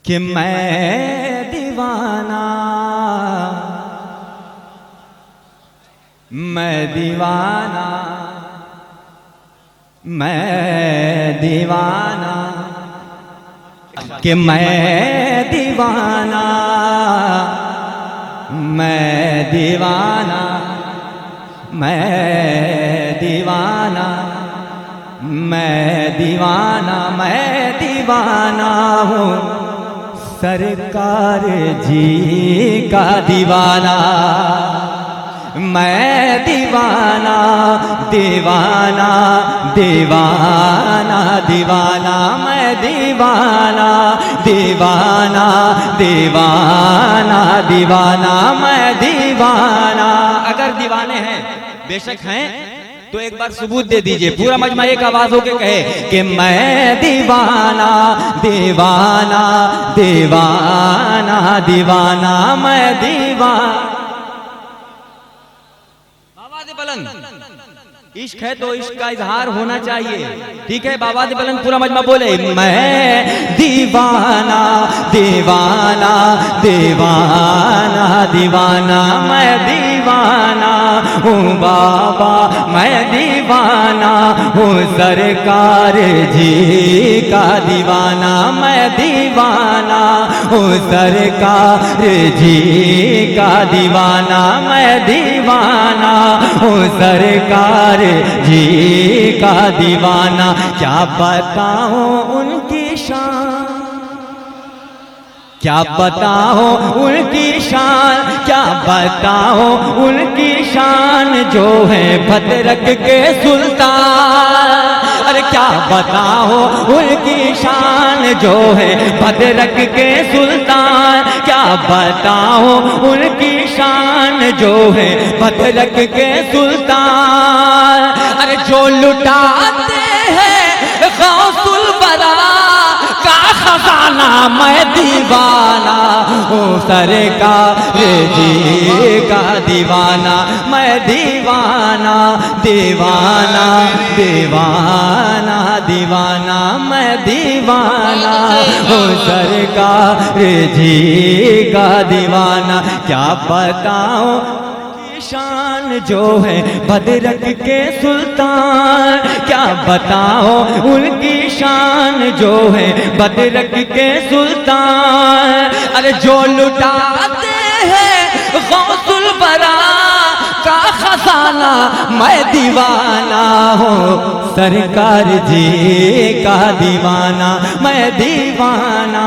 कि मैं दीवाना, मैं दीवाना, मैं दीवाना, कि मैं दीवाना, मैं दीवाना, मैं दीवाना, मैं दीवाना, मैं दीवाना हूँ सरकार जी का दीवाना। मैं दीवाना, दीवाना, दीवाना, दीवाना, मैं दीवाना, दीवाना, दीवाना, दीवाना, मैं दीवाना। अगर दीवाने हैं, बेशक हैं, तो एक बार सबूत दे दीजिए। पूरा मजमा एक आवाज होके कहे कि मैं दीवाना, दीवाना, दीवाना, दीवाना, मैं दीवाना। बाबा बुलंद, इश्क है तो इश्क का इजहार होना चाहिए, ठीक है। बाबा बुलंद पूरा मजमा बोले मैं दीवाना, दीवाना, दीवाना, दीवाना, मैं दीवाना हूँ बाबा, मैं दीवाना हूँ सरकार जी का दीवाना। मैं दीवाना हूँ सरकार जी का दीवाना। मैं दीवाना हूँ सरकार जी का दीवाना। क्या बताऊं उनकी शान, क्या बताओ उनकी शान, क्या बताओ उनकी शान जो है भद्रक के सुल्तान। अरे क्या बताओ उनकी शान जो है भद्रक के सुल्तान। क्या बताओ उनकी शान जो है भद्रक के सुल्तान। अरे जो लुटाते हैं गौसुल बरा का खजाना, मैं दीवाना हूँ सरकार जी का दीवाना। मैं दीवाना, दीवाना, दीवाना, दीवाना, मैं दीवाना हूँ सरकार जी का दीवाना। क्या बताऊं शान जो है भद्रक के सुल्तान। क्या बताओ उनकी शान जो है भद्रक के सुल्तान। अरे जो लुटाते हैं गौसुल बरा का खजाना, मैं दीवाना हूँ सरकार जी का दीवाना। मैं दीवाना,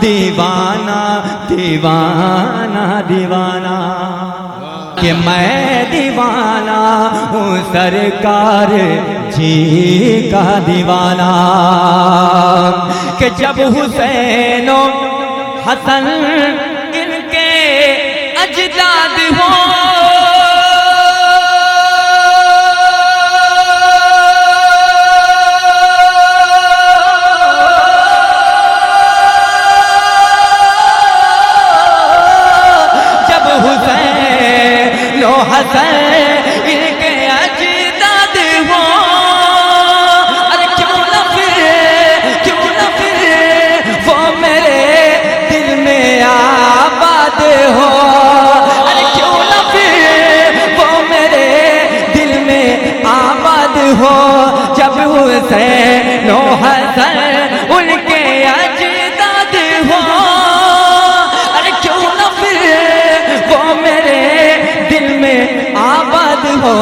दीवाना, दीवाना, दीवाना, कि मैं दीवाना हूँ सरकार जी का दीवाना। कि जब हुसैन हसन इनके अजदाद हो, इनके अजदाद हो, अरे क्यों न फिर वो मेरे दिल में आबाद हो। अरे क्यों न फिर वो मेरे दिल में आबाद हो। जब हुसैन हसन उनके अजदाद हो, अरे क्यों न फिर वो मेरे दिल में आबाद हो।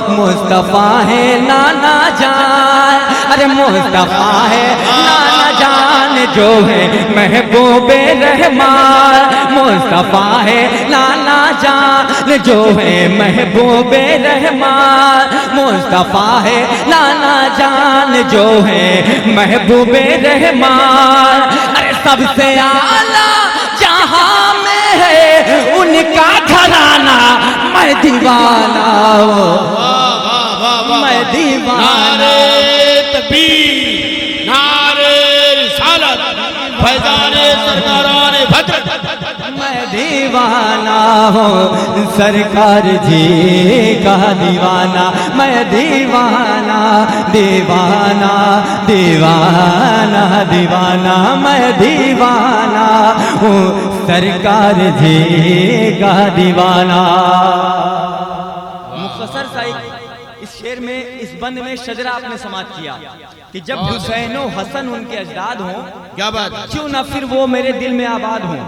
मुस्तफा है नाना जान, अरे मुस्तफा है नाना जान जो है महबूबे रहमान। मुस्तफा है नाना जान जो है महबूबे रहमान। मुस्तफा है नाना जान जो है महबूबे रहमान। अरे सबसे आला जहां में है उनका घराना, मैं दीवाना हूँ, मैं दीवाना। नारे तकबीर, नारे रिसालत, फैज़ाने सरदाराने भद्र, मैं दीवाना हूँ सरकार जी का दीवाना, मैं दीवाना दीवाना दीवाना दीवाना, मैं दीवाना हूँ सरकार जी का दीवाना। मुख्तसर सा इस शेर में, इस बंद में शजरा आपने समाप्त किया कि जब हुसैन और हसन उनके अजदाद हों, क्या बात, क्यों ना फिर वो मेरे दिल में आबाद हों।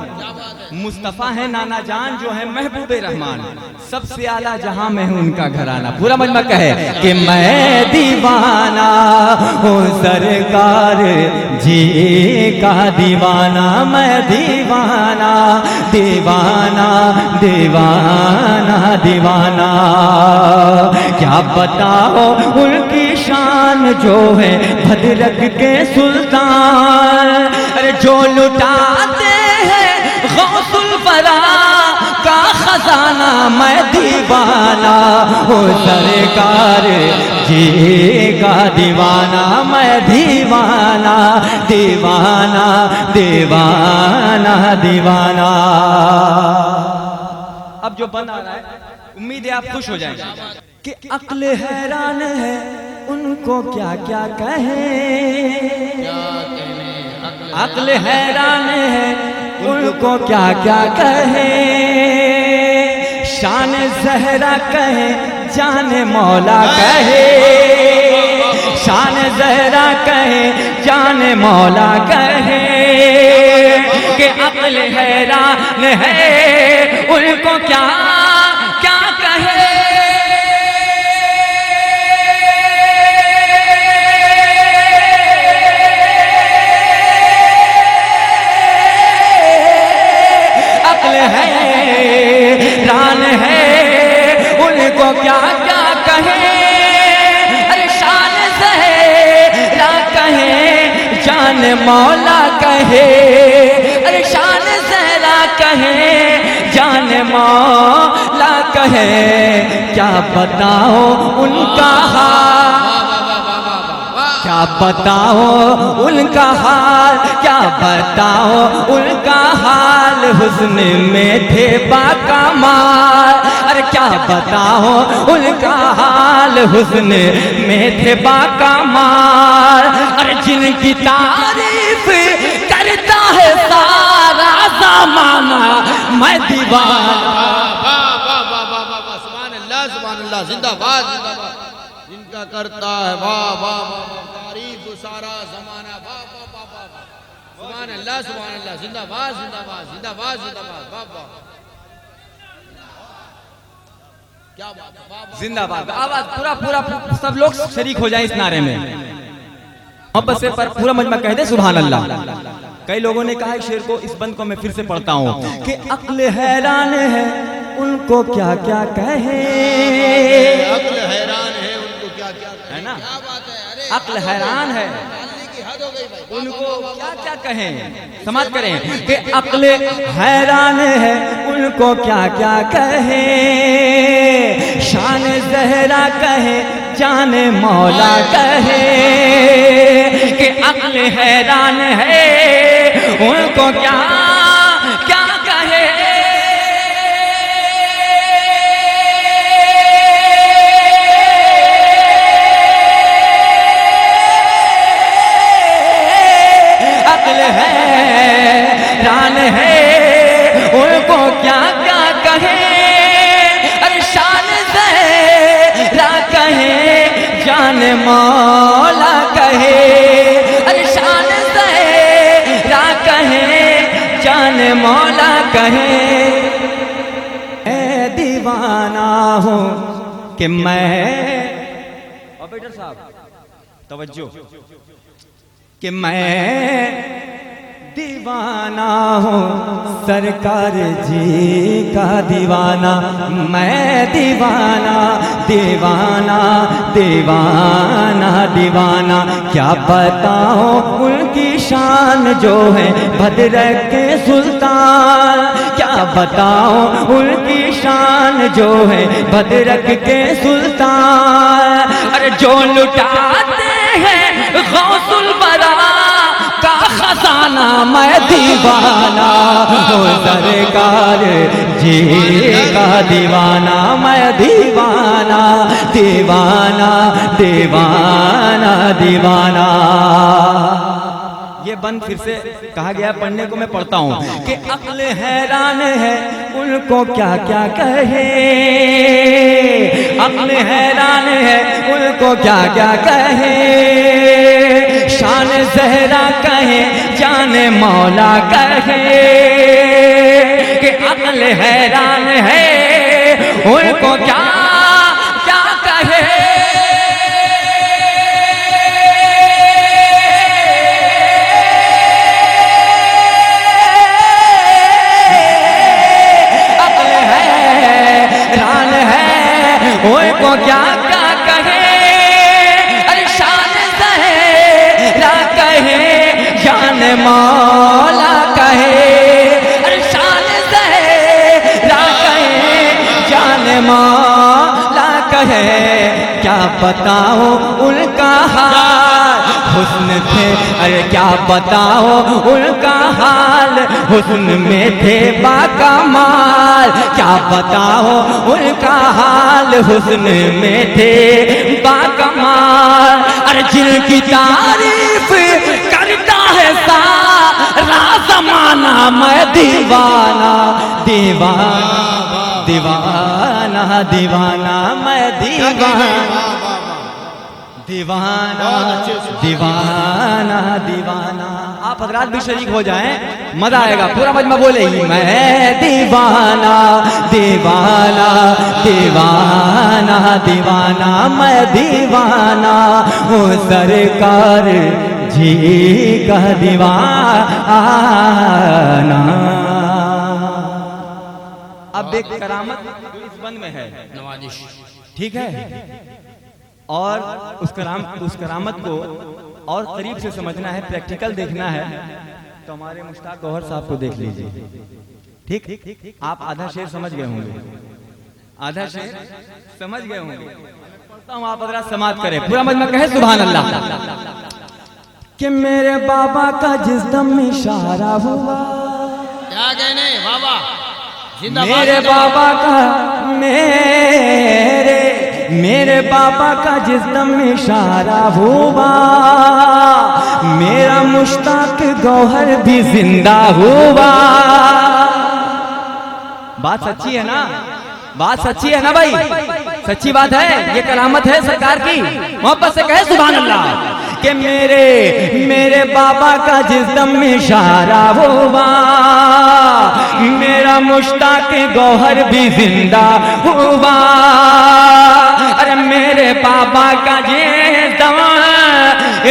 मुस्तफ़ा है नाना जान जो है महबूबे रहमान, सबसे आला जहां में हूं उनका घराना। पूरा मजमा कहे कि मैं दीवाना हूँ सरकार जी का दीवाना, मैं दीवाना दीवाना दीवाना दीवाना। क्या बताओ उनकी शान जो है भद्रक के सुल्तान, अरे जो लुटाते हैं गौसुल वरा का खजाना, मैं दीवाना हूँ सरकार जी का दीवाना, मैं दीवाना दीवाना दीवाना दीवाना। अब जो बंद आ रहा है, उम्मीद है आप खुश हो जाएंगे कि अक्ल हैरान है उनको क्या क्या कहें, अक्ल हैरान है उनको क्या क्या कहे। शान ज़हरा कहे जाने मौला कहे, शान ज़हरा कहे जाने मौला कहे कि अक्ल हैरान है उनको क्या क्या कहे। हैरान है उनको क्या क्या कहे, अरे शान ज़हरा कहे जान मौला कहे, अरे शान ज़हरा कहे जान मौला कहे। क्या बताओ उनका हाल, क्या बताओ उनका हाल, क्या बताओ उनका हाल, हुस्न में थे बाकमाल। अरे क्या बताओ उनका हाल, हुस्न में थे बाकमाल। अरे जिनकी तारीफ करता है सारा ज़माना, मैं दीवाना। सुभान अल्लाह सुभान अल्लाह, जिंदाबाद जिंदाबाद। जिनका करता है वाह वाह तारीफ सारा जमाना, वाह वाह वाह वाह, सुभान अल्लाह जिंदाबाद जिंदाबाद जिंदाबाद जिंदाबाद, वाह वाह क्या बात है, वाह जिंदाबाद। आवाज पूरा पूरा सब लोग शरीक हो जाए इस नारे में, मोहब्बत से पर पूरा मजमा कह दे सुभान अल्लाह। कई लोगों ने कहा शेर को, इस बंद को मैं फिर से पढ़ता हूँ कि अक्ल हैरान है उनको क्या क्या कहे, अक्ल हैरान है उनको क्या क्या है ना, क्या बात है। अरे अक्ल हैरान है की हद हो गई भाई, उनको क्या क्या कहें, समाप्त करें कि अक्ल हैरान है उनको क्या क्या कहे। शान ज़हरा कहे जाने मौला कहे कि अक्ल हैरान है उनको क्या क्या कहे। अक्ल हैरान है उनको क्या क्या कहे, अरे शान ज़हरा कहे जान मौला कहे, अरे शान ज़हरा कहे जान मौला कहे। मैं दीवाना हूँ कि मैं, ऑपरेटर साहब तवज्जो, कि मैं दीवाना हूँ सरकार जी का दीवाना, मैं दीवाना दीवाना दीवाना दीवाना। क्या बताओ उनकी शान जो है भद्रक के सुल्तान, क्या बताओ उनकी शान जो है भद्रक के सुल्तान। अरे जो लुटाते हैं गौसुल बरा का खजाना, फसाना मैं दीवाना हो सरकार जी का दीवाना मैं दीवाना दीवाना दीवाना दीवाना। ये बंद फिर से कहा गया पढ़ने को, मैं पढ़ता हूँ कि अक्ल हैरान है उनको क्या क्या कहे, अक्ल हैरान है उनको क्या क्या कहे, शान ज़हरा कहे जाने मौला कहे, कि अक्ल हैरान है उनको क्या क्या कहे। उनको क्या क्या कहे, अरे शान ज़हरा कहे जान मौला कहे, अरे शान ज़हरा कहे जान मौला कहे। क्या बताओ उनका हाल हुस्न थे, अरे क्या बताओ उनका हाल हुस्न में थे बाकमाल, क्या बताओ उनका हाल हुस्न में थे बाकमाल। अरे जिनकी तारीफ करता है सारा ज़माना मैं दीवाना दीवाना दीवाना दीवाना मैं दीवाना दीवाना दीवाना दीवाना। आप हजरात भी शरीक हो जाएं, मजा आएगा, पूरा मजमा बोले ही मैं दीवाना दीवाना दीवाना दीवाना मैं दीवाना वो सरकार जी का दीवाना। अब एक करामत इस बंद में है, नवाजिश, ठीक है, और उस करामत को और करीब से समझना है, प्रैक्टिकल देखना है, तो हमारे मुश्ताक गौहर साहब को देख लीजिए। ठीक, आप आधा शेर समझ गए होंगे, आधा शेर समझ गए होंगे, पढ़ता हूँ, आप हज़रात समाअत करें, पूरा मजमा कहे सुभान अल्लाह। कि मेरे बाबा का जिस दम इशारा हुआ, क्या कहने बाबा, मेरे बाबा का मेरे बाबा का जिस दम इशारा हुआ, मेरा मुश्ताक गौहर भी जिंदा हुआ। बात सच्ची है ना, बात सच्ची है ना भाई, सच्ची बात है, ये करामत है सरकार की, मोहब्बत से कहे सुभान अल्लाह। कि मेरे बाबा का जिस दम इशारा हुआ, मेरा मुश्ताक गौहर भी जिंदा हुआ। अरे मेरे बाबा का जिस दम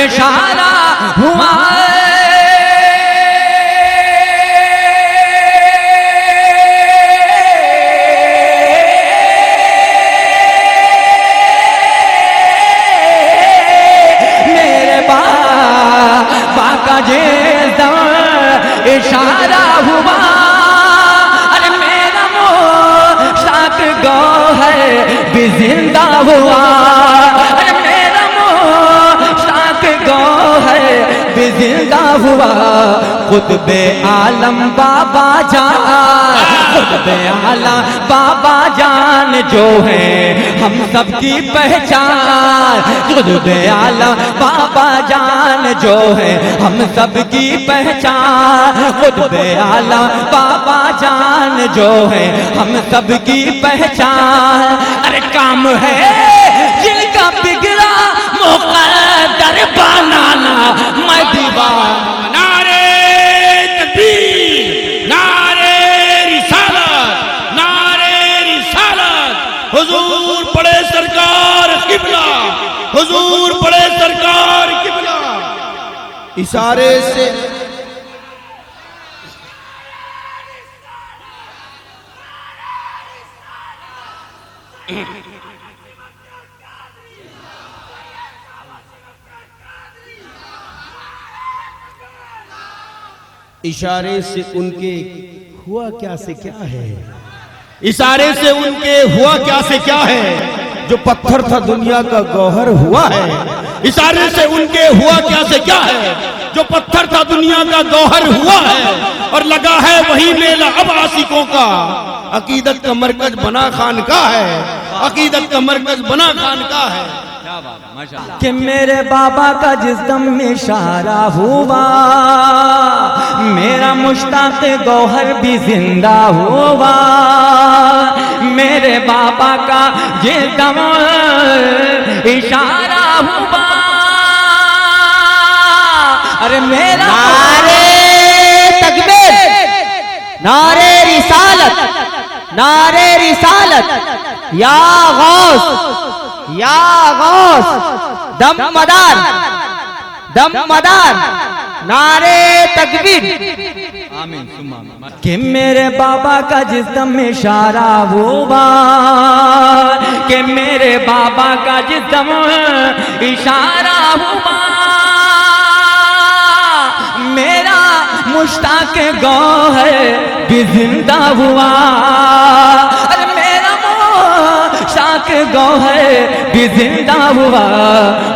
इशारा हुआ, इशारा हुआ। अरे मेरा मुश्ताक गौहर भी जिंदा हुआ, अरे मेरा मुश्ताक गौहर भी जिंदा हुआ। कुतुबे आलम बाबा जान, कुतुबे आलम बाबा जान जो है हम सबकी पहचान, कुतुबे आलम बाबा जान जो है हम सबकी पहचान, कुतुबे आलम बाबा जान जो है हम सबकी पहचान। अरे काम है जिनका बिगड़ा मुक़द्दर बनाना मैं दीवाना। हुजूर पड़े सरकार किबला, हुजूर पड़े सरकार किबला। इशारे से इशारे से उनके हुआ क्या से क्या है, इशारे से उनके हुआ क्या से क्या है, जो पत्थर था दुनिया का गौहर हुआ है। इशारे से उनके हुआ क्या से क्या है, जो पत्थर था दुनिया का गौहर हुआ है और लगा है वही मेला अब आशिकों का। अकीदत का मरकज बना खानका है, अकीदत का मरकज बना खानका है। कि मेरे बाबा का जिस दम में इशारा हुआ मेरा मुश्ताक गौहर भी जिंदा हुआ। मेरे बाबा का जिस दम इशारा हुआ, अरे मेरा नारे तकबीर, नारे रिसालत, नारे रिसालत, या गौस, या गौस, दम मदार, दम मदार, नारे तकबीर। आमीन सुम्मा आमीन। कि मेरे बाबा का जिस दम में इशारा हुआ, कि मेरे बाबा का जिस दम इशारा हुआ, मेरा मुश्ताक गौहर भी जिंदा हुआ। अरे मेरा मुश्ताक गौहर भी जिंदा हुआ।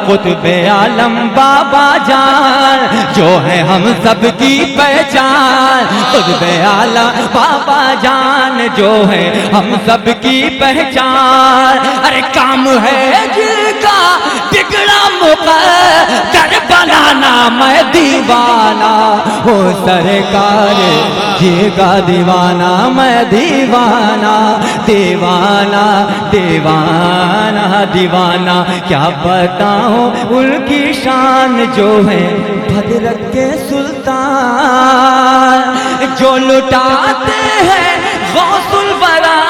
कुतुबे आलम बाबा जान जो है हम सब की पहचान। कुतुबे आलम बाबा जान जो है हम सब की पहचान। अरे काम है जिनका बिगड़ा मुक़द्दर बनाना, मैं दीवाना हो सरकार जी का दीवाना, मैं दीवाना दीवाना दीवाना दीवाना। क्या बताऊं उनकी शान जो है भद्रक के सुल्तान, जो लुटाते हैं गौसुल बरा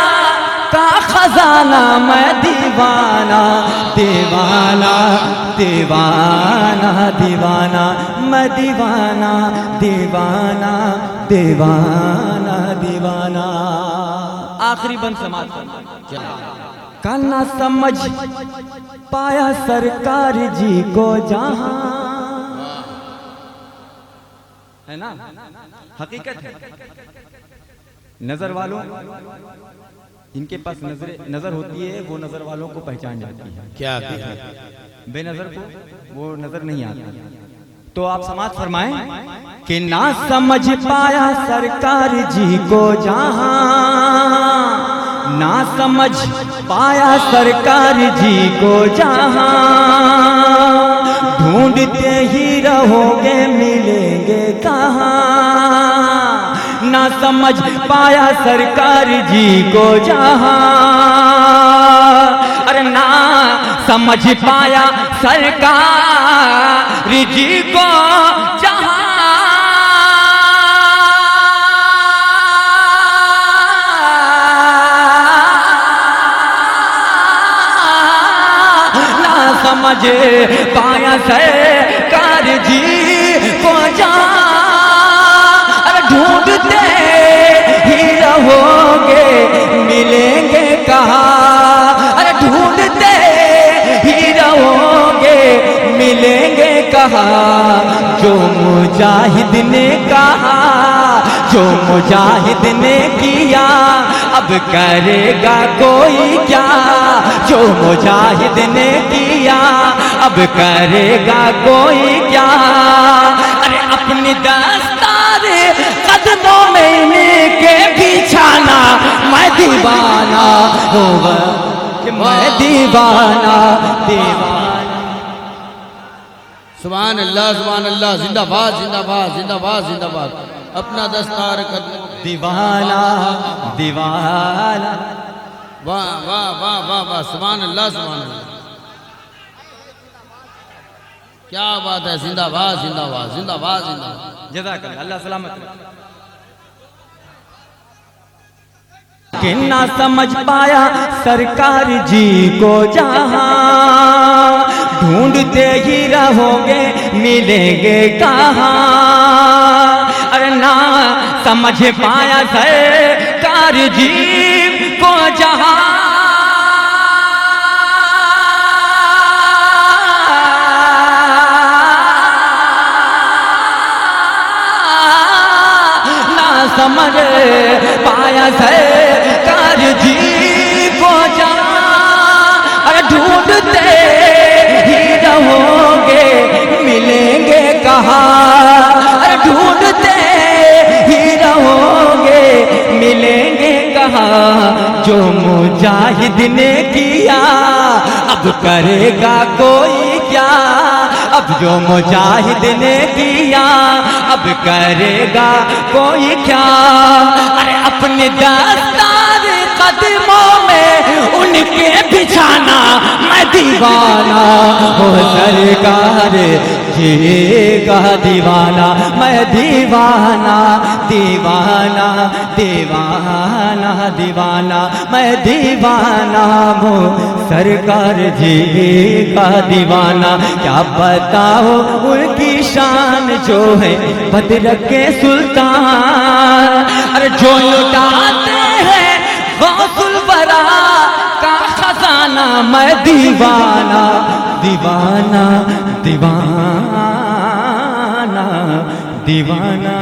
का खजाना। मैं दीवाना दीवाना दीवाना दीवाना, मैं दीवाना दीवाना दीवाना दीवाना। आखिरी बंद समाज का ना समझ पाया सरकार जी को जहां, है ना, हकीकत है। नजर वालों इनके पास नजर होती है, वो नजर वालों को पहचान जाती है। क्या बेनजर को वो नजर नहीं आती। तो आप समाज फरमाएं कि ना समझ पाया सरकार जी को जहां, ना समझ पाया सरकार जी को जहां, ढूंढते ही रहोगे मिलेंगे कहां। ना समझ पाया सरकार जी को जहां, अरे ना समझ पाया सरकार जी को जहां, ना समझ पाया सरकार जी को जहां, अरे ढूंढते ही रहोगे मिलेंगे कहाँ। अरे ढूंढते ही रहोगे मिलेंगे कहाँ। जो मुजाहिद ने कहा, जो मुजाहिद ने किया, अब करेगा कोई क्या। जो मुजाहिद ने किया, अब करेगा कोई क्या। अरे अपनी दस्तार कदमों में इनके बिछाना, मैं दीवाना होगा कि मैं दीवाना दीवाना। सुभान अल्लाह, सुभान अल्लाह। जिंदाबाद जिंदाबाद जिंदाबाद जिंदाबाद। अपना दस्तार कदमों में दीवाना दीवाना। वाह वाह वाह वाह वाह। सुभान अल्लाह, सुभान अल्लाह। क्या बात है। जिंदाबाद जिंदाबाद जिंदाबाद जिंदाबाद। जज़ाकल्लाह, अल्लाह सलामत। कि ना समझ पाया सरकार जी को जहां, ढूंढते ही रहोगे मिलेंगे कहाँ। अरे ना समझ पाया सरकार जी को जहां, ना समझ पाया सरकार जी को जहां, अरे ढूंढते ही रहोगे मिलेंगे कहाँ। कहा, अरे ढूंढते ही रहोगे, मिलेंगे कहा। जो मुजाहिद ने किया अब करेगा कोई क्या, अब जो मुजाहिद ने किया अब करेगा कोई क्या। अरे अपने दस्तार कदमों में उनके बिछाना मैं दीवाना हो सरकार जिएगा दीवाना, मैं दीवाना दीवाना दीवाना दीवाना, मैं दीवाना हूँ सरकार जिएगा दीवाना। क्या बताओ उनकी शान जो है बदर के सुल्तान, अरे जो लुटाते हैं गौसुल बरा का खजाना, मैं दीवाना दीवाना दीवाना दीवाना।